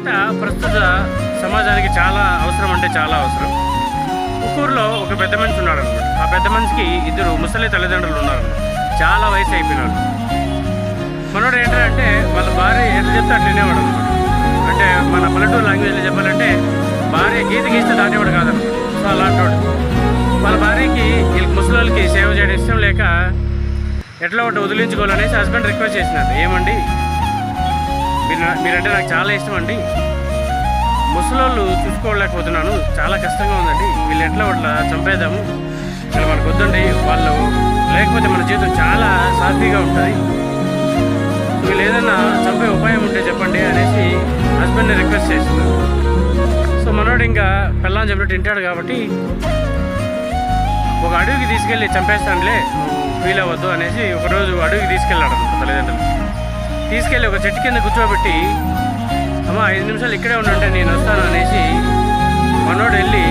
మాట ప్రస్తుత సమాజానికి చాలా అవసరం, అంటే చాలా అవసరం. ఊరిలో ఒక పెద్ద మనిషి ఉన్నాడు అనమాట. ఆ పెద్ద మనిషికి ఇద్దరు ముసలి తల్లిదండ్రులు ఉన్నారన్నమాట. చాలా వయసు అయిపోయినాడు. మనోడు ఏంటంటే వాళ్ళ భార్య ఎంత చెప్తే అట్లా వినేవాడు అనమాట. అంటే మన పల్లెటూరు లాంగ్వేజ్లో చెప్పాలంటే భార్య గీత గీస్తే దాటేవాడు కాదనమాట. సో అలాంటి వాడు వాళ్ళ భార్యకి వీళ్ళకి ముసలి వాళ్ళకి సేవ చేయడం ఇష్టం లేక ఎట్లా ఒకటి వదిలించుకోవాలనేసి హస్బెండ్ రిక్వెస్ట్ చేసినాడు. ఏమండి, మీరంటే నాకు చాలా ఇష్టం అండి, ముసలోళ్ళు చూసుకోలేకపోతున్నాను, చాలా కష్టంగా ఉందండి, వీళ్ళు ఎట్లా అట్లా చంపేద్దాము, ఇలా మనకు వద్దండి, వాళ్ళు లేకపోతే మన జీవితం చాలా సాఫీగా ఉంటుంది, వీళ్ళు ఏదైనా చంపే ఉపాయం ఉంటే చెప్పండి అనేసి హస్బెండ్ని రిక్వెస్ట్ చేస్తున్నారు. సో మనోడు ఇంకా పెళ్ళాన్ని చెప్పినట్టు వింటాడు కాబట్టి ఒక అడవికి తీసుకెళ్ళి చంపేస్తానులే, ఫీల్ అవ్వద్దు అనేసి ఒకరోజు అడవికి తీసుకెళ్ళాడు అనమాట. తల్లిదండ్రులు తీసుకెళ్ళి ఒక చెట్టు కింద కూర్చోబెట్టి, అమ్మ 5 నిమిషాలు ఇక్కడే ఉండంటే నేను వస్తాను అనేసి మనోడు వెళ్ళి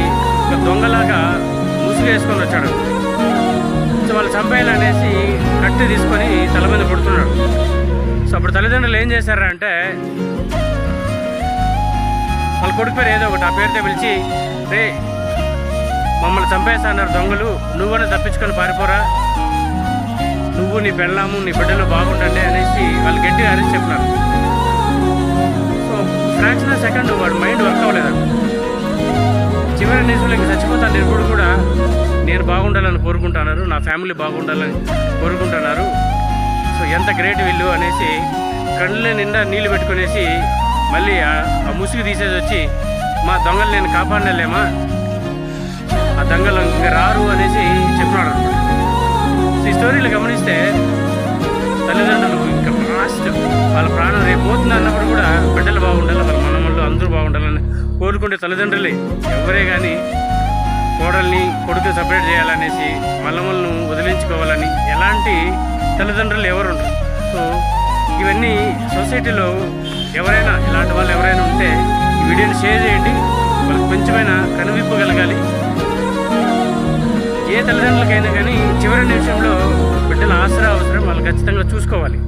ఒక దొంగలాగా ముసుగేసుకొని వచ్చాడు. సో వాళ్ళు చంపేయాలనేసి కత్తి తీసుకొని తల మీద కొడుతున్నాడు. సో అప్పుడు తల్లిదండ్రులు ఏం చేశారా అంటే వాళ్ళ కొడుకు పేరు ఏదో ఒకటి ఆ పేరుతో పిలిచి, రే మమ్మల్ని చంపేస్తున్నారు దొంగలు, నువ్వని తప్పించుకొని పారిపోరా, నువ్వు నీ పెళ్ళాము నీ బిడ్డలు బాగుండండి అనేసి వాళ్ళు గట్టిగా అరిచి చెప్పినారు. సో ఫ్రాక్షన్ ఆఫ్ సెకండ్ వాడు మైండ్ వర్క్ అవ్వలేదండి. చివరి నిమిషంలో ఇంక చచ్చిపోతాను ఇప్పుడు కూడా నేను బాగుండాలని కోరుకుంటున్నారు, నా ఫ్యామిలీ బాగుండాలని కోరుకుంటున్నారు, సో ఎంత గ్రేట్ వీళ్ళు అనేసి కళ్ళ నిండా నీళ్ళు పెట్టుకునేసి మళ్ళీ ఆ ముసుగు తీసేసి వచ్చి, మా దొంగలు నేను కాపాడలేమా, ఆ దొంగలు ఇంకా రారు అనేసి చెప్పినాడు అనమాట. ఈ స్టోరీలు గమనిస్తే తల్లిదండ్రులు ఇంకా లాస్ట్ వాళ్ళ ప్రాణం రేపు పోతుంది అన్నప్పుడు కూడా బిడ్డలు బాగుండాలి, వాళ్ళ మనమళ్ళు అందరూ బాగుండాలని కోరుకుంటే తల్లిదండ్రులే ఎవరే కానీ కోడల్ని కొడుకు సపరేట్ చేయాలనేసి మల్లమలను వదిలించుకోవాలని ఎలాంటి తల్లిదండ్రులు ఎవరు ఉండరు. సో ఇవన్నీ సొసైటీలో ఎవరైనా ఇలాంటి వాళ్ళు ఎవరైనా ఉంటే ఈ వీడియోని షేర్ చేయండి, వాళ్ళకి కొంచెమైనా కనువిప్పు కలగాలి. ఏ తల్లిదండ్రులకైనా కానీ చివరి నిమిషంలో బిడ్డల ఆసరా అవసరం, వాళ్ళు ఖచ్చితంగా చూసుకోవాలి.